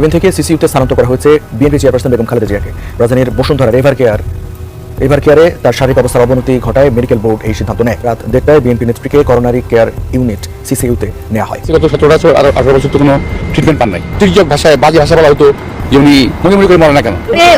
Even থেকে সিসিইউতে স্থানান্তর করা হয়েছে বিএনপি চেয়ারপারসন বেগম খালেদা জিয়াকে। রাজধানীর বসুন্ধরার এভার কেয়ারে তার শারীরিক অবস্থার অবনতি ঘটায় মেডিকেল বোর্ড এই সিদ্ধান্ত নেয়। রাত 1:30টায় বিএনপি নেত্রীকে করোনারি কেয়ার ইউনিট সিসিইউতে নেওয়া হয়। গত 17 বছর আর 18 বছর তো কোনো ট্রিটমেন্ট পান নাই। তির্যক ভাষায় বাজে ভাষা বলা হতো যে উনি মনে করে মরে না কেন।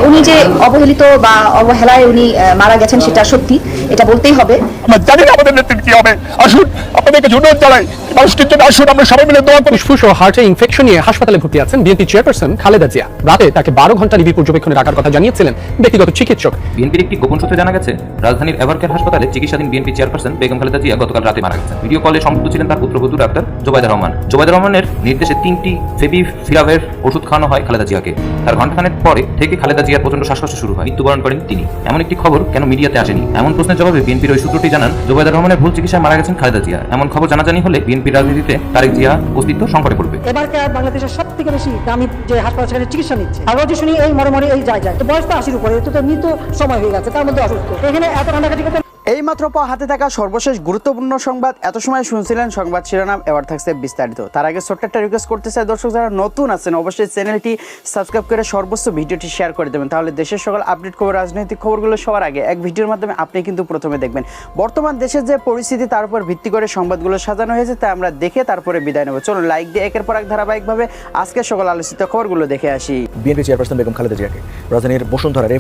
উনি যে অবহেলিত বা অবহেলায় উনি মারা গেছেন সেটা সত্যি, এটা বলতেই হবে। আমরা জানি না আমাদের নেতৃত্ব কি হবে। আসুন আপনাদেরকে অনুরোধ জানাই, মানুষটির জন্য আসুন আমরা সবাই মিলে দোয়া করি। ফুসফুস ও হার্টের ইনফেকশন নিয়ে হাসপাতালে ভর্তি আছেন বিএনপি চেয়ারপারসন খালেদা জিয়া। রাতে তাকে 12 ঘন্টা নিবিড় পর্যবেক্ষণে রাখার কথা জানিয়েছিলেন ব্যক্তিগত চিকিৎসক। বিএনপির একটি গোপন সূত্রে জানা গেছে, রাজধানীর এভারকেয়ার হাসপাতালে চিকিৎসাধীন বিএনপি চেয়ারপারসন বেগম খালেদা জিয়া গতকাল রাতে মারা গেছেন। ভিডিও কলে সংযুক্ত ছিলেন তার পুত্রবধূ ডাক্তার জোবাইদা রহমান। জোবাইদা রহমানের নির্দেশে 3টি ফেভিপিরাভির ওষুধ খাওয়ানো হয় খালেদা জিয়াকে। তার ঘণ্টাখানেক পরে থেকে খালেদা জিয়ার প্রচন্ড শ্বাসকষ্ট শুরু হয়, মৃত্যুবরণ করেন তিনি। এমন একটি খবর কেন মিডিয়াতে আসেনি? এমন প্রশ্নের জবাবে বিএনপির ওই সূত্রটি জানান, জোবাইদা রহমানের ভুল চিকিৎসায় মারা গেছেন খালেদা জিয়া। এমন খবর জানাজানি হলে বিএনপির রাজনীতিতে তারেক জিয়া অস্তিত্ব সংকটে পড়বে। এভারকেয়ার বাংলাদেশের সবথেকে বেশি দামি যে হাসপাতাল, সেখানে চিকিৎসা নিচ্ছে। আর রোজি শুনি এই মরে এই যায় তো বয়স তো 80-র উপরে, তো মৃত্যু সময় হয়ে গেছে, তার মধ্যে অসুস্থ। এখানে এত কান্নাকাটি করতে এইমাত্র হাতে থাকা সর্বশেষ গুরুত্বপূর্ণ সংবাদ। এত সময় শুনছিলেন সংবাদ শিরোনাম, এবার থাকছে বিস্তারিত। তার আগে ছোট্ট একটা রিকোয়েস্ট করতে চাই, দর্শক যারা নতুন আছেন অবশ্যই চ্যানেলটি সাবস্ক্রাইব করে সর্বোচ্চ ভিডিওটি শেয়ার করে দেবেন, তাহলে দেশের সকল আপডেট খবর, রাজনৈতিক খবরগুলো সবার আগে এক ভিডিওর মাধ্যমে আপনি কিন্তু প্রথমে দেখবেন। বর্তমান দেশের যে পরিস্থিতি তার উপর ভিত্তি করে সংবাদগুলো সাজানো হয়েছে, তাই আমরা দেখে তারপরে বিদায় নেব। চলুন লাইক দিয়ে একের পর এক ধারাবাহিকভাবে আজকের সকল আলোচিত খবরগুলো দেখে আসি। বিএনপি চেয়ারপারসন বেগম খালেদা জিয়াকে রাজধানীর বসুন্ধরার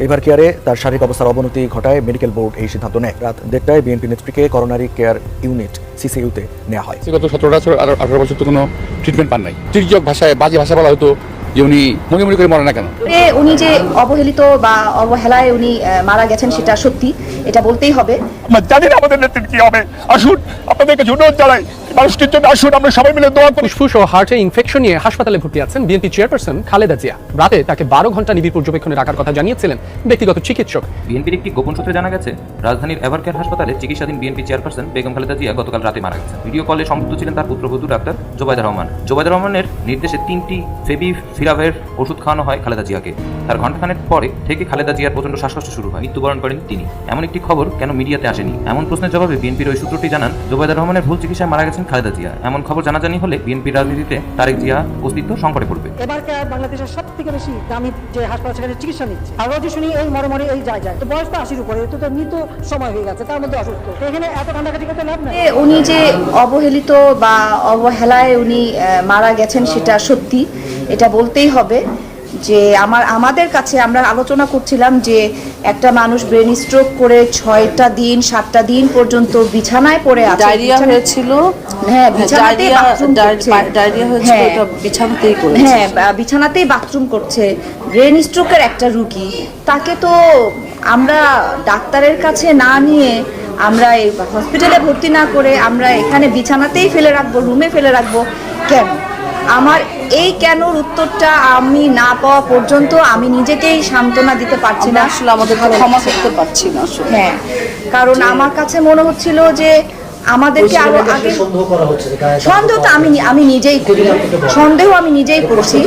এভার কেয়ারে তার শারীরিক অবস্থার অবনতি ঘটায় মেডিকেল বোর্ড এই সিদ্ধান্ত নেয়। রাত 1:30টায় বিএনপি নেত্রীকে করোনারি কেয়ার ইউনিট সিসিইউতে নেওয়া হয়। গত 17 বছর আর 18 বছর তো কোনো ট্রিটমেন্ট পান নাই। তির্যক ভাষায় বাজে ভাষা বলা হতো যে উনি মনে করে মরে না কেন। উনি যে অবহেলিত বা অবহেলায় উনি মারা গেছেন সেটা সত্যি, এটা বলতেই হবে। আমরা জানি না আমাদের নেতৃত্ব কি হবে। আসুন আপনাদেরকে অনুরোধ জানাই, মানুষটির জন্য আসুন আমরা সবাই মিলে দোয়া করি। ফুসফুস ও হার্টের ইনফেকশন নিয়ে হাসপাতালে ভর্তি আছেন বিএনপি চেয়ারপারসন খালেদা জিয়া। রাতে তাকে 12 ঘন্টা নিবিড় পর্যবেক্ষণে রাখার কথা জানিয়েছিলেন ব্যক্তিগত চিকিৎসক। বিএনপির একটি গোপন সূত্রে জানা গেছে, রাজধানীর এভারকেয়ার হাসপাতালে চিকিৎসাধীন বিএনপি চেয়ারপারসন বেগম খালেদা জিয়া গতকাল রাতে মারা গেছেন। ভিডিও কলে সংযুক্ত ছিলেন তার পুত্রবধূ ডাক্তার জোবাইদা রহমান। জোবাইদা রহমানের নির্দেশে 3টি ফেভিপিরাভির ওষুধ খাওয়ানো হয় খালেদা জিয়াকে। তার ঘণ্টাখানেক পরে থেকে খালেদা জিয়ার প্রচন্ড শ্বাসকষ্ট শুরু হয়, মৃত্যুবরণ করেন তিনি। এমন একটি খবর কেন মিডিয়াতে আসেনি? এমন প্রশ্নের জবাবে বিএনপির ওই সূত্রটি জানান, জোবাইদা রহমানের ভুল চিকিৎসায় মারা গেছেন খালেদা জিয়া। এমন খবর জানাজানি হলে বিএনপির রাজনীতিতে তারেক জিয়া অস্তিত্ব সংকটে পড়বে। এভারকেয়ার বাংলাদেশের সবথেকে বেশি দামি যে হাসপাতাল, সেখানে চিকিৎসা নিচ্ছে। আর রোজি শুনি এই মরে এই যায় তো বয়স তো 80-র উপরে, তো মৃত্যু সময় হয়ে গেছে, তার মধ্যে অসুস্থ। এখানে এত কান্নাকাটি করতে লাভ নাই। উনি যে অবহেলিত বা অবহেলায় উনি মারা গেছেন সেটা সত্যি, এটা বলতেই হবে। যে আমাদের কাছে আমরা আলোচনা করছিলাম যে একটা মানুষ ব্রেন স্ট্রোক করে 6টা দিন 7টা দিন পর্যন্ত বিছানায় পড়ে আছে, ডায়রিয়া হয়েছিল। হ্যাঁ, বিছানাতেই বাথরুম করছে। ডায়রিয়া হয়েছিল, এটা বিছানাতেই করেছে। হ্যাঁ, বিছানাতেই বাথরুম করছে। ব্রেন স্ট্রোকের একটা রোগী, তাকে তো আমরা ডাক্তারের কাছে না নিয়ে, আমরা এই হসপিটালে ভর্তি না করে আমরা এখানে বিছানাতেই ফেলে রাখবো, রুমে ফেলে রাখবো কেন? আমার এই কেনর উত্তরটা আমি না পাওয়া পর্যন্ত আমি নিজেকেই সান্ত্বনা দিতে পারছি না। আসলে আমাদের ক্ষমা করতে পারছি না আসলে। হ্যাঁ, কারণ আমার কাছে মনে হচ্ছিল যে আমাদেরকে আরো আগে সন্দেহ তো আমি নিজেই করি, সন্দেহ আমি নিজেই করছি।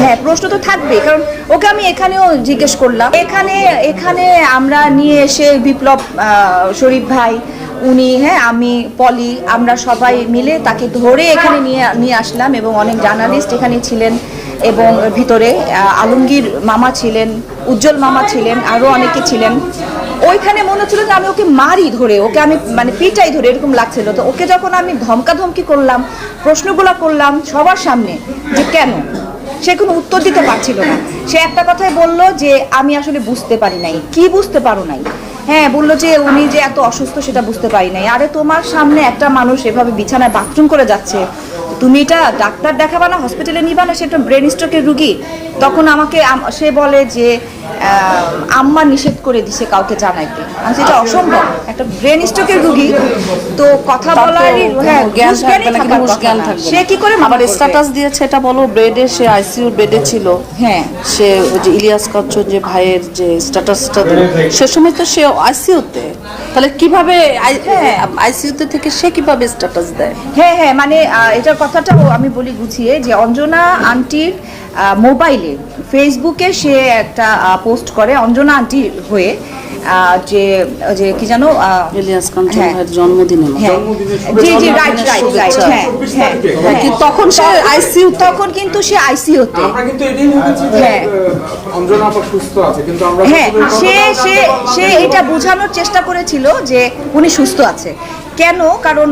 হ্যাঁ, প্রশ্ন তো থাকবে, কারণ ওকে আমি এখানেও জিজ্ঞেস করলাম। এখানে আমরা নিয়ে এসে বিপ্লব শরীফ ভাই, উনি, হ্যাঁ, আমি, পলি, আমরা সবাই মিলে তাকে ধরে এখানে নিয়ে আসলাম এবং অনেক জার্নালিস্ট এখানে ছিলেন এবং ভিতরে আলমগীর মামা ছিলেন, উজ্জ্বল মামা ছিলেন, আরও অনেকে ছিলেন। ওইখানে মনে হচ্ছিল যে আমি ওকে মারি ধরে, ওকে আমি মানে পিটাই ধরে, এরকম লাগছিল। তো ওকে যখন আমি ধমকাধমকি করলাম, প্রশ্নগুলো করলাম সবার সামনে যে কেন, সে কোনো উত্তর দিতে পারছিল না। সে একটা কথাই বলল যে আমি আসলে বুঝতে পারি নাই। কি বুঝতে পারো নাই? হ্যাঁ, বললো যে উনি যে এত অসুস্থ সেটা বুঝতে পারি নাই। আরে তোমার সামনে একটা মানুষ এভাবে বিছানায় বাথরুম করে যাচ্ছে, তুমি এটা ডাক্তার দেখাবা না, হসপিটালে নিবা না? সেটা ব্রেন স্ট্রোকের রুগী। তখন আমাকে সে বলে যে আম্মা নিষেধ করে দিছে কাউকে জানাইতে। আমি সেটা অসম্ভব, একটা ব্রেন স্ট্রোকের রুগী তো কথা বলারই, হ্যাঁ, জ্ঞান থাকবে না, কিন্তু জ্ঞান থাকবে। সে কি করে আবার স্ট্যাটাস দিয়েছে এটা বলো, বেডে, সে আইসিইউ বেডে ছিল। হ্যাঁ, সে ওই যে ইলিয়াস কাঞ্চন যে ভাইয়ের যে স্ট্যাটাসটা দিল, সে সময় তো সে আইসিইউতে, তাহলে কিভাবে আইসিইউতে থেকে সে কিভাবে স্ট্যাটাস দেয়? হ্যাঁ, মানে এটার কথাটাও আমি বলি গুছিয়ে যে অঞ্জনা আন্টির মোবাইলে ফেসবুকে সে একটা পোস্ট করে অঞ্জনা আন্টি হয়ে যে যে কি জানো ইলিয়াস কাঞ্চন হ্যাঁ। ভাইয়ের জন্মদিনে হ্যাঁ জি জি রাইট রাইট রাইট হ্যাঁ হ্যাঁ কিন্তু তখন সে আইসিইউ তখন কিন্তু সে আইসিইউতে আমরা কিন্তু এটাই বলেছি যে হ্যাঁ। অঞ্জনা আপা সুস্থ আছে, কিন্তু আমরা হ্যাঁ সে সে সে এটা বোঝানোর চেষ্টা করেছিল যে উনি সুস্থ আছে। কেন? কারণ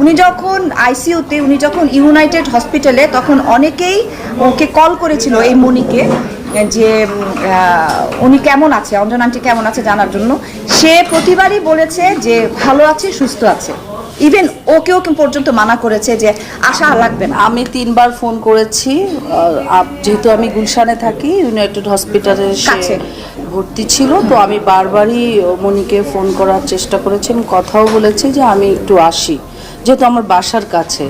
উনি যখন আইসিইউতে, উনি যখন ইউনাইটেড হসপিটালে, তখন অনেকেই ওকে কল করেছিল এই মনিকে যে উনি কেমন আছে, অঞ্জনা আন্টি কেমন আছে জানার জন্য। সে প্রতিবারই বলেছে যে ভালো আছে, সুস্থ আছে। ইভেন ওকেও পর্যন্ত মানা করেছে যে আশা লাগবে না। আমি 3 বার ফোন করেছি, যেহেতু আমি গুলশানে থাকি, ইউনাইটেড হসপিটালে কাছে। ভর্তি ছিল, তো আমি বারবারই মনিকে ফোন করার চেষ্টা করেছি, আমি কথাও বলেছি যে আমি একটু আসি, যেহেতু আমার বাসার কাছে।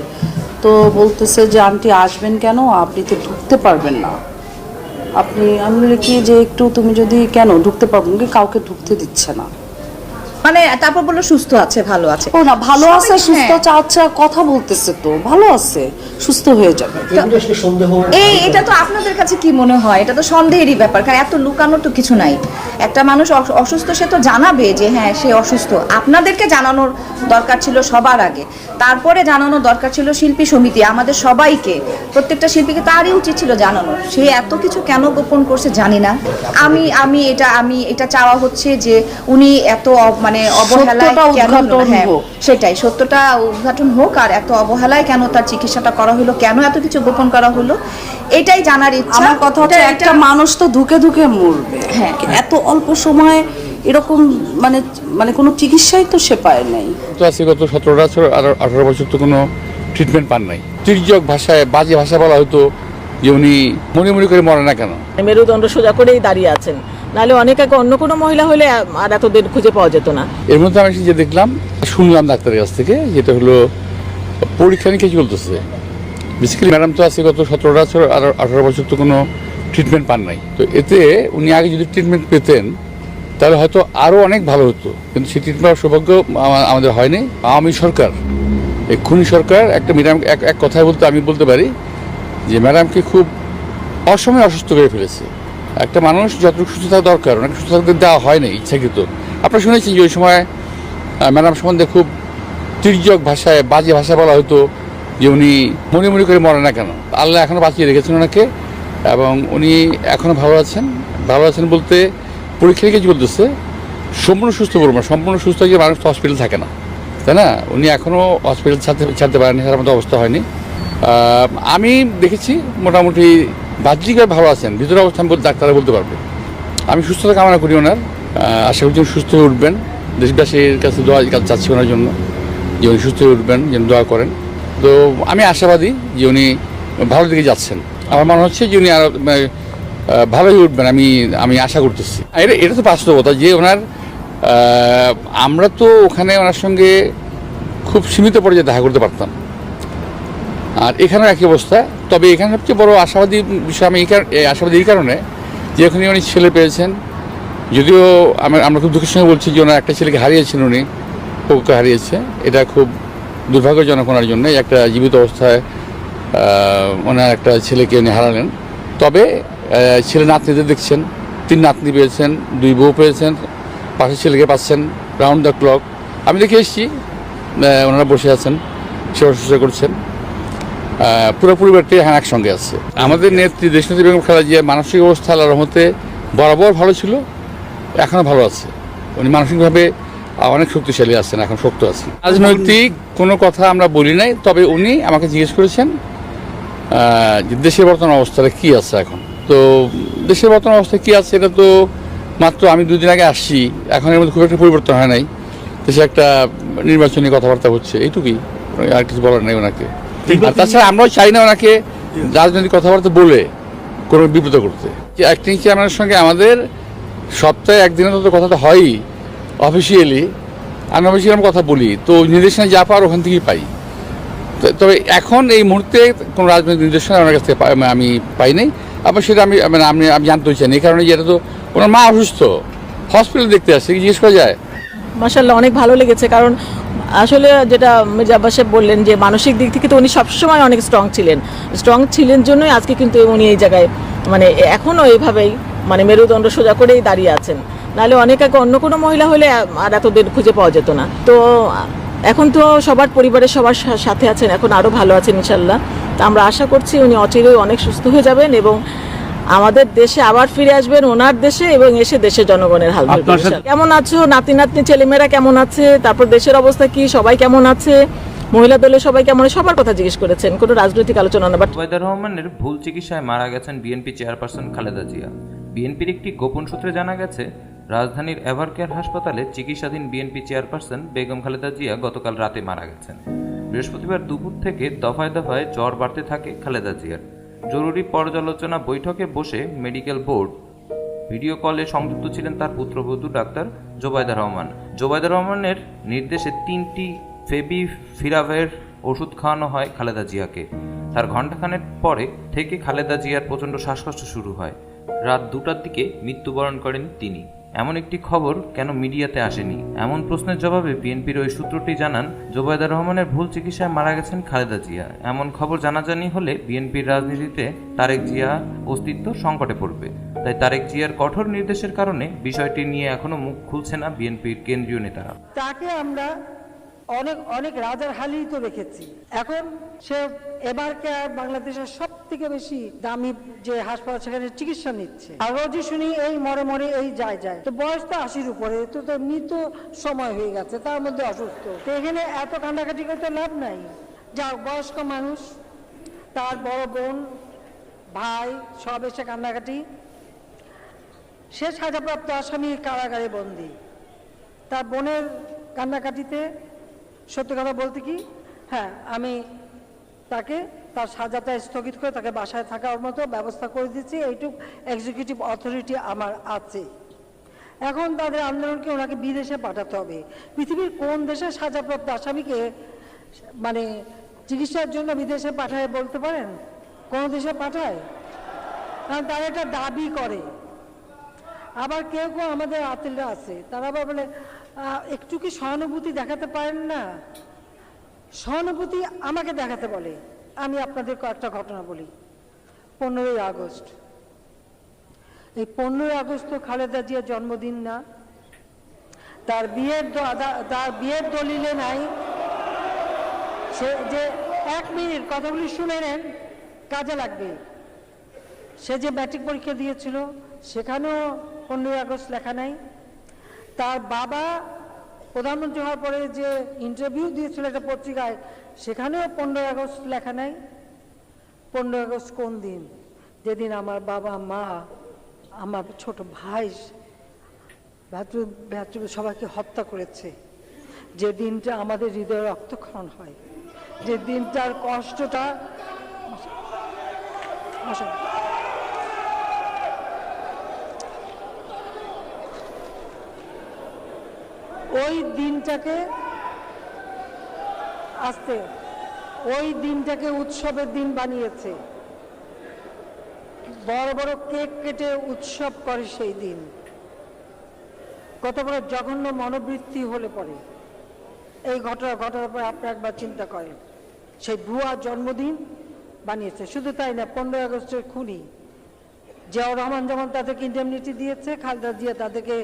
তো বলতেছে যে আন্টি আসবেন কেন, আপনি তো ঢুকতে পারবেন না। আমি বলি কি যে একটু তুমি যদি, কেন ঢুকতে পারবেন কি, কাউকে ঢুকতে দিচ্ছে না। মানে তারপর বললো সুস্থ আছে, ভালো আছে। ও না, ভালো আছে, সবাই- সুস্থ হ্যাঁ। আছে, আচ্ছা কথা বলতেছে তো ভালো আছে, সুস্থ হয়ে যাবে। এটা তো আপনাদের কাছে কি মনে হয়? এটা তো সন্দেহেরই ব্যাপার, কারণ এত লুকানোর তো কিছু নাই। একটা মানুষ অসুস্থ, সে তো জানাবে যে হ্যাঁ সে অসুস্থ। আপনাদেরকে জানানোর দরকার ছিল সবার আগে, তারপরে জানানোর দরকার ছিল শিল্পী সমিতি, আমাদের সবাইকে, প্রত্যেকটা শিল্পীকে তারই উচিত ছিল জানানো। সে এত কিছু কেন গোপন করছে জানি না। আমি এটা চাওয়া হচ্ছে যে উনি এত মানে অবহেলায় সত্যটা কেন, উদ্ঘাটন হ্যাঁ হোক। সেটাই, সত্যটা উদ্ঘাটন হোক। আর এত অবহেলায় কেন তার চিকিৎসাটা করা হলো, কেন এত কিছু গোপন করা হলো, এটাই জানার ইচ্ছা। আমার কথা হচ্ছে একটা মানুষ তো ধুকে ধুকে মরবে, হ্যাঁ। এত অল্প সময় এরকম মানে মানে কোনো চিকিৎসাই তো সে পায় নাই। তো আজকে গত 17 আর 18 বছর তো কোনো ট্রিটমেন্ট পান নাই। তির্যক ভাষায়, বাজে ভাষা বলা হতো যে উনি মনে মনে করে মরে না কেন। মেরুদণ্ড সোজা করেই দাঁড়িয়ে আছেন, নাহলে অনেক আগে অন্য কোনো মহিলা হলে আর এতদিন খুঁজে পাওয়া যেত না। এর মধ্যে আমি যে দেখলাম, শুনলাম ডাক্তারের কাছ থেকে, যেটা হলো পরীক্ষা নিয়ে চলতেছে। বেসিক্যালি ম্যাডাম তো আজকে গত 17 আর 18 বছর তো কোনো ট্রিটমেন্ট পান নাই। তো এতে উনি আগে যদি ট্রিটমেন্ট পেতেন তাহলে হয়তো আরও অনেক ভালো হতো, কিন্তু সেই ট্রিটমেন্ট সৌভাগ্য আমাদের হয়নি। আওয়ামী সরকার, এই খুনি সরকার একটা ম্যাডাম এক কথায় বলতে আমি বলতে পারি যে ম্যাডামকে খুব অসময়ে অসুস্থ করে ফেলেছে। একটা মানুষ যতটুকু সুস্থ থাকা দরকার অনেক সুস্থ থাকতে দেওয়া হয়নি ইচ্ছাকৃত। আপনারা শুনেছেন যে ওই সময় ম্যাডাম সম্বন্ধে খুব তির্যক ভাষায়, বাজে ভাষা বলা হতো যে উনি মনে মনে করে মরে না কেন। আল্লাহ এখনও বাঁচিয়ে রেখেছেন ওনাকে, এবং উনি এখনও ভালো আছেন। ভালো আছেন বলতে পরীক্ষা নিয়ে চলতেছে, সম্পূর্ণ সুস্থ বলবো না, সম্পূর্ণ সুস্থ হয়ে মানুষ তো হসপিটাল থাকে না, তাই না? উনি এখনও হসপিটাল ছাড়তে পারেনি, তার মতো অবস্থা হয়নি। আমি দেখেছি মোটামুটি বাহ্যিকভাবে ভালো আছেন, ভিতরে অবস্থা আমি ডাক্তাররা বলতে পারবে। আমি সুস্থতা কামনা করি ওনার, আশা করছি সুস্থ হয়ে উঠবেন। দেশবাসীর কাছে দোয়া চাচ্ছি ওনার জন্য যে উনি সুস্থ হয়ে উঠবেন, যেন দোয়া করেন। তো আমি আশাবাদী যে উনি ভালো দিকে যাচ্ছেন। আমার মনে হচ্ছে যে উনি আরও ভালো হয়ে উঠবেন, আমি আশা করতেছি। এটা তো বাস্তবতা যে ওনার, আমরা তো ওখানে ওনার সঙ্গে খুব সীমিত পর্যায়ে দেখা করতে পারতাম, আর এখানেও একই অবস্থা। তবে এখানে সবচেয়ে বড় আশাবাদী বিষয় আমি আশাবাদী এই কারণে যে এখানে উনি ছেলে পেয়েছেন। যদিও আমরা খুব দুঃখের সঙ্গে বলছি যে ওনার একটা ছেলেকে হারিয়েছেন, উনি ওকে হারিয়েছে। এটা খুব দুর্ভাগ্যজনক ওনার জন্য, একটা জীবিত অবস্থায় ওনার একটা ছেলেকে উনি হারালেন। তবে ছেলে নাতনিদের দেখছেন, 3 নাতনি পেয়েছেন, 2 বউ পেয়েছেন, পাশের ছেলেকে পাচ্ছেন রাউন্ড দ্য ক্লক। আমি দেখে এসেছি ওনারা বসে আছেন, সেবা শুশ্রূষা করছেন, পুরো পরিবারটি হ্যাঁ একসঙ্গে আছে। আমাদের নেত্রী দেশনেত্রী বেগম খালেদা জিয়ার মানসিক অবস্থা আল্লাহর রহমতে বরাবর ভালো ছিল, এখনও ভালো আছে। উনি মানসিকভাবে অনেক শক্তিশালী আছেন, এখন শক্ত আছেন। রাজনৈতিক কোনো কথা আমরা বলি নাই, তবে উনি আমাকে জিজ্ঞেস করেছেন যে দেশের বর্তমান অবস্থাটা কী আছে এখন। তো দেশের বর্তমান অবস্থা কী আছে এটা তো মাত্র আমি 2 দিন আগে আসছি, এখন এর মধ্যে খুব একটা পরিবর্তন হয় নাই। দেশে একটা নির্বাচনী কথাবার্তা হচ্ছে, এইটুকুই, আর কিছু বলার নেই ওনাকে। আর তাছাড়া আমরাও চাই না ওনাকে রাজনৈতিক কথাবার্তা বলে কোনো বিব্রত করতে। যে অ্যাক্টিং চেয়ারম্যানের সঙ্গে আমাদের সপ্তাহে 1 দিনের তো কথাটা হয়ই অফিসিয়ালি, আনঅফিসিয়ালি আমরা কথা বলি, তো নির্দেশনা যা পাওয়ার ওখান থেকেই পাই। তবে এখন এই মুহূর্তে কোনো রাজনৈতিক নির্দেশনা ওনার কাছ থেকে আমি পাই নাই। আবার সেটা আমি জানতেও চাই না, এই কারণে যে এটা তো ওনার মা অসুস্থ, হসপিটাল দেখতে আসছে, জিজ্ঞেস করা যায়। মাশাআল্লাহ অনেক ভালো লেগেছে, কারণ আসলে যেটা মির্জা আব্বাস সাহেব বললেন যে মানসিক দিক থেকে তো উনি সবসময় অনেক স্ট্রং ছিলেন জন্যই আজকে কিন্তু উনি এই জায়গায় মানে এখনও এইভাবেই মানে মেরুদণ্ড সোজা করেই দাঁড়িয়ে আছেন। নাহলে অনেক আগে অন্য কোনো মহিলা হলে আর এতদিন খুঁজে পাওয়া যেত না। তো এখন তো সবার পরিবারের সবার সাথে আছেন, এখন আরও ভালো আছেন ইনশাল্লাহ। তো আমরা আশা করছি উনি অচিরেই অনেক সুস্থ হয়ে যাবেন এবং আমাদের দেশে আবার ফিরে আসবেন ওনার দেশে এবং এসে দেশের জনগণের হাল ধরবেন। আপনার সাথে- কেমন আছো, নাতি নাতনি ছেলেমেয়েরা কেমন আছে, তারপর দেশের অবস্থা কি, সবাই কেমন আছে, মহিলা দলের সবাই কেমন, সবার কথা জিজ্ঞেস করেছেন, কোনো রাজনৈতিক আলোচনা না। বাট জুবাইদা রহমানের ভুল চিকিৎসায় মারা গেছেন বিএনপি চেয়ারপারসন খালেদা জিয়া। বিএনপির একটি গোপন সূত্রে জানা গেছে, রাজধানীর এভারকেয়ার হাসপাতালে চিকিৎসাধীন বিএনপি চেয়ারপারসন বেগম খালেদা জিয়া গতকাল রাতে মারা গেছেন। বৃহস্পতিবার দুপুর থেকে দফায় দফায় জ্বর বাড়তে থাকে খালেদা জিয়ার। জরুরি পর্যালোচনা বৈঠকে বসে মেডিকেল বোর্ড ভিডিও কলে সংযুক্ত ছিলেন তার পুত্রবধূ ডাক্তার জোবাইদা রহমান। জোবাইদা রহমানের নির্দেশে 3টি ফেবিফিরাভের ওষুধ খাওয়ানো হয় খালেদা জিয়াকে। তার ঘণ্টাখানেক পরে থেকে খালেদা জিয়ার প্রচণ্ড শ্বাসকষ্ট শুরু হয়। রাত 2টার দিকে মৃত্যুবরণ করেন তিনি। এমন একটি খবর কেন মিডিয়াতে আসেনি, এমন প্রশ্নের জবাবে বিএনপির ওই সূত্রটি জানান, জোবাইদা রহমানের ভুল চিকিৎসায় মারা গেছেন খালেদা জিয়া। এমন খবর জানাজানি হলে বিএনপির রাজনীতিতে তারেক জিয়া অস্তিত্ব সংকটে পড়বে। তাই তারেক জিয়ার কঠোর নির্দেশের কারণে বিষয়টি নিয়ে এখনো মুখ খুলছে না বিএনপির কেন্দ্রীয় নেতারা। তাকে আমরা অনেক অনেক রাজার হালি তো রেখেছি। এখন সে এবারকে বাংলাদেশের সব থেকে বেশি দামি যে হাসপাতাল সেখানে চিকিৎসা নিচ্ছে। আর রোজই শুনি এই মরে মরে এই যায় তো বয়স তো 80-র উপরে, তো মৃত্যু সময় হয়ে গেছে, তার মধ্যে অসুস্থ। তো এখানে এত কান্নাকাটি করতে লাভ নাই। যা বয়স্ক মানুষ, তার বড় বোন ভাই সব এসে কান্নাকাটি। সে সাজাপ্রাপ্ত আসামি কারাগারে বন্দী। তার বোনের কান্নাকাটিতে সত্যি কথা বলতে কি, হ্যাঁ আমি তাকে তার সাজাটা স্থগিত করে তাকে বাসায় থাকার মতো ব্যবস্থা করে দিচ্ছি, এইটুক এক্সিকিউটিভ অথরিটি আমার আছে। এখন তাদের আন্দোলনকে ওনাকে বিদেশে পাঠাতে হবে। পৃথিবীর কোন দেশে সাজাপ্রাপ্ত আসামিকে মানে চিকিৎসার জন্য বিদেশে পাঠায় বলতে পারেন? কোন দেশে পাঠায়? কারণ তারা একটা দাবি করে। আবার কেউ কেউ আমাদের আতিলরা আছে, তারা আবার বলে একটু কি সহানুভূতি দেখাতে পারেন না? সহানুভূতি আমাকে দেখাতে বলে। আমি আপনাদের কয়েকটা ঘটনা বলি। 15ই আগস্ট, এই 15ই আগস্ট তো খালেদা জিয়ার জন্মদিন না, তার বিয়ের দলিলে নাই। সে যে 1 মিনিট কথাগুলি শুনে নেন, কাজে লাগবে। সে যে ম্যাট্রিক পরীক্ষা দিয়েছিল সেখানেও 15ই আগস্ট লেখা নাই। তার বাবা প্রধানমন্ত্রী হওয়ার পরে যে ইন্টারভিউ দিয়েছিল একটা পত্রিকায়, সেখানেও 15ই আগস্ট লেখা নাই। 15ই আগস্ট কোন দিন? যেদিন আমার বাবা মা আমার ছোট ভাই ভ্রাতৃ সবাইকে হত্যা করেছে, যে দিনটা আমাদের হৃদয়ে রক্তক্ষরণ হয়, যে দিনটার কষ্টটা ওই দিনটাকে উৎসবের দিন বানিয়েছে। বড় বড় কেক কেটে উৎসব করে সেই দিন। কত বড় জঘন্য মনোবৃত্তি হলে পরে এই ঘটনার পরে আপনারা একবার চিন্তা করেন। সেই ভুয়া জন্মদিন বানিয়েছে। শুধু তাই না, 15ই আগস্টের খুনি জিয়াউর রহমান যেমন তাদেরকে ইন্ডেমনিটি দিয়েছে, খালেদা জিয়া তাদেরকে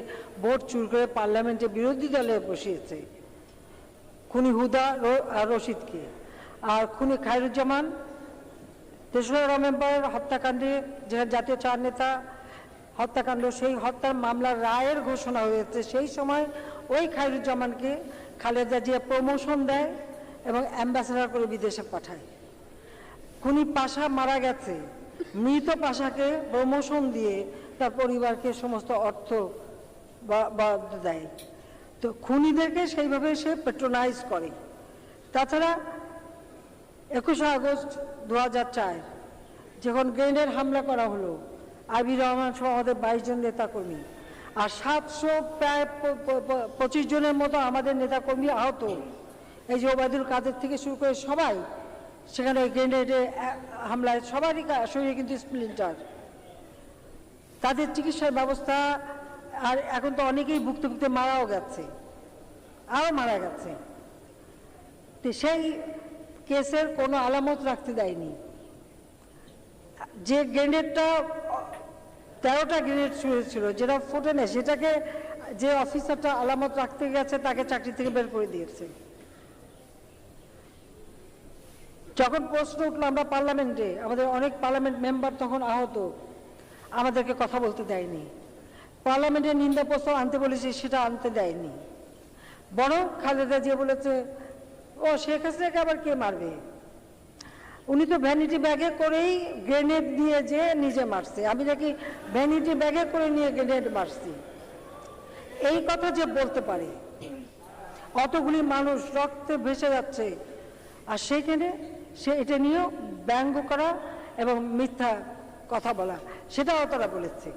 ভোট চুর করে পার্লামেন্টে বিরোধী দলে বসিয়েছে। খুনি হুদা রশিদকে, আর খুনি খায়রুজ্জামান 3রা নভেম্বর হত্যাকাণ্ডে, যেখানে জাতীয় 4 নেতা হত্যাকাণ্ড, সেই হত্যার মামলার রায়ের ঘোষণা হয়েছে, সেই সময় ওই খায়রুজ্জামানকে খালেদা জিয়া প্রমোশন দেয় এবং অ্যাম্বাসেডর করে বিদেশে পাঠায়। খুনি পাশা মারা গেছে, মৃত পাশাকে প্রমোশন দিয়ে তার পরিবারকে সমস্ত অর্থ দেয়। তো খুনিদেরকে সেইভাবে সে প্যাট্রোনাইজ করে। তাছাড়া 21শে আগস্ট 2004 যখন গ্রেনেড হামলা করা হলো, আইবি রহমান সহ আমাদের 22 জন নেতাকর্মী আর 700 প্রায় 25 জনের মতো আমাদের নেতাকর্মী আহত। এই যে ওবায়দুল কাদের থেকে শুরু করে সবাই সেখানে গ্রেনেডের হামলায় সবারই শরীরে কিন্তু স্প্লিন্টার। তাদের চিকিৎসার ব্যবস্থা, আর এখন তো অনেকেই ভুক্তভুক্তি মারাও গেছে, আরও মারা গেছে। তো সেই কেসের কোনো আলামত রাখতে দেয়নি। যে গ্রেনেডটা 13টা গ্রেনেড ছুঁড়েছিল, যেটা ফোটে না, সেটাকে যে অফিসারটা আলামত রাখতে গেছে তাকে চাকরি থেকে বের করে দিয়েছে। যখন প্রশ্ন উঠলো আমরা পার্লামেন্টে, আমাদের অনেক পার্লামেন্ট মেম্বার তখন আহত, আমাদেরকে কথা বলতে দেয়নি। পার্লামেন্টের নিন্দা প্রস্তাব আনতে বলেছে, সেটা আনতে দেয়নি। বরং খালেদা জিয়া বলেছে, ও শেখ হাসিনাকে আবার কে মারবে, উনি তো ভ্যানিটি ব্যাগে করেই গ্রেনেড দিয়ে যে নিজে মারছে, আমি নাকি ভ্যানিটি ব্যাগে করে নিয়ে গ্রেনেড মারছি। এই কথা যে বলতে পারে, অতগুলি মানুষ রক্তে ভেসে যাচ্ছে, আর সেইখানে সে এটা নিয়েও ব্যঙ্গ করা এবং মিথ্যা কথা বলা, সেটাও তারা বলেছে।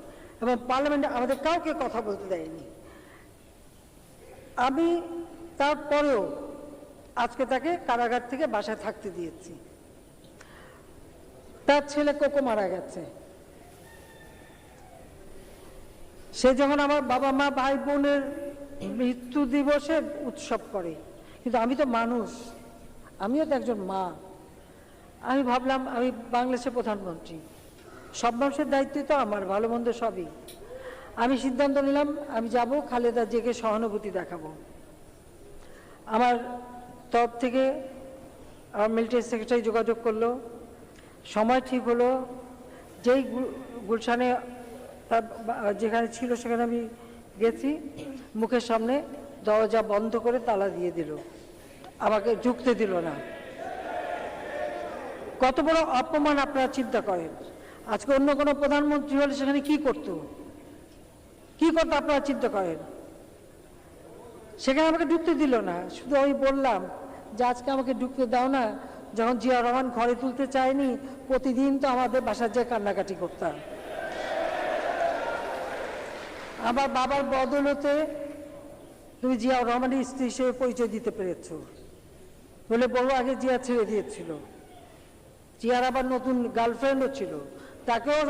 এবং পার্লামেন্টে আমাদের কাউকে কথা বলতে দেয়নি। আমি তারপরেও আজকে তাকে কারাগার থেকে বাসায় থাকতে দিয়েছি। তার ছেলে কোকো মারা গেছে, সে যখন আমার বাবা মা ভাই বোনের মৃত্যু দিবসে উৎসব করে, কিন্তু আমি তো মানুষ, আমিও তো একজন মা। আমি ভাবলাম আমি বাংলাদেশের প্রধানমন্ত্রী, সব মানুষের দায়িত্ব তো আমার, ভালো মন্দ সবই। আমি সিদ্ধান্ত নিলাম আমি যাব, খালেদা জিয়াকে সহানুভূতি দেখাবো। আমার তরফ থেকে আমার মিলিটারি সেক্রেটারি যোগাযোগ করলো, সময় ঠিক হলো। যেই গুলশানে তার যেখানে ছিল সেখানে আমি গেছি, মুখের সামনে দরজা বন্ধ করে তালা দিয়ে দিল, আমাকে ঢুকতে দিল না। কত বড় অপমান আপনারা চিন্তা করেন। আজকে অন্য কোনো প্রধানমন্ত্রী হলে সেখানে কি করতো আপনারা চিন্তা করেন। সেখানে আমাকে ঢুকতে দিল না, শুধু আমি বললাম যে আজকে আমাকে ঢুকতে দাও না। যখন জিয়া রহমান ঘরে তুলতে চায়নি, প্রতিদিন তো আমাদের বাসার যে কান্নাকাটি করতাম। আমার বাবার বদৌলতে তুমি জিয়া রহমানের স্ত্রী হিসেবে পরিচয় দিতে পেরেছ বলে বড় আগে জিয়া ছেড়ে দিয়েছিল। জিয়ার আবার নতুন গার্লফ্রেন্ডও ছিল, তাকেও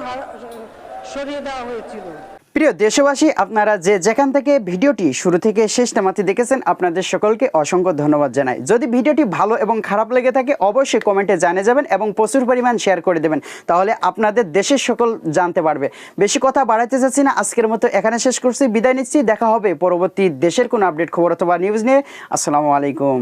সরিয়ে দেওয়া হয়েছিল। প্রিয় দেশবাসী, আপনারা যে যেখান থেকে ভিডিওটি শুরু থেকে শেষ নামাতে দেখেছেন, আপনাদের সকলকে অসংখ্য ধন্যবাদ জানাই। যদি ভিডিওটি ভালো এবং খারাপ লেগে থাকে অবশ্যই কমেন্টে জানিয়ে যাবেন এবং প্রচুর পরিমাণ শেয়ার করে দেবেন, তাহলে আপনাদের দেশের সকল জানতে পারবে। বেশি কথা বাড়াইতে চাচ্ছি না, আজকের মতো এখানে শেষ করছি, বিদায় নিচ্ছি। দেখা হবে পরবর্তী দেশের কোনো আপডেট খবর অথবা নিউজ নিয়ে। আসসালামু আলাইকুম।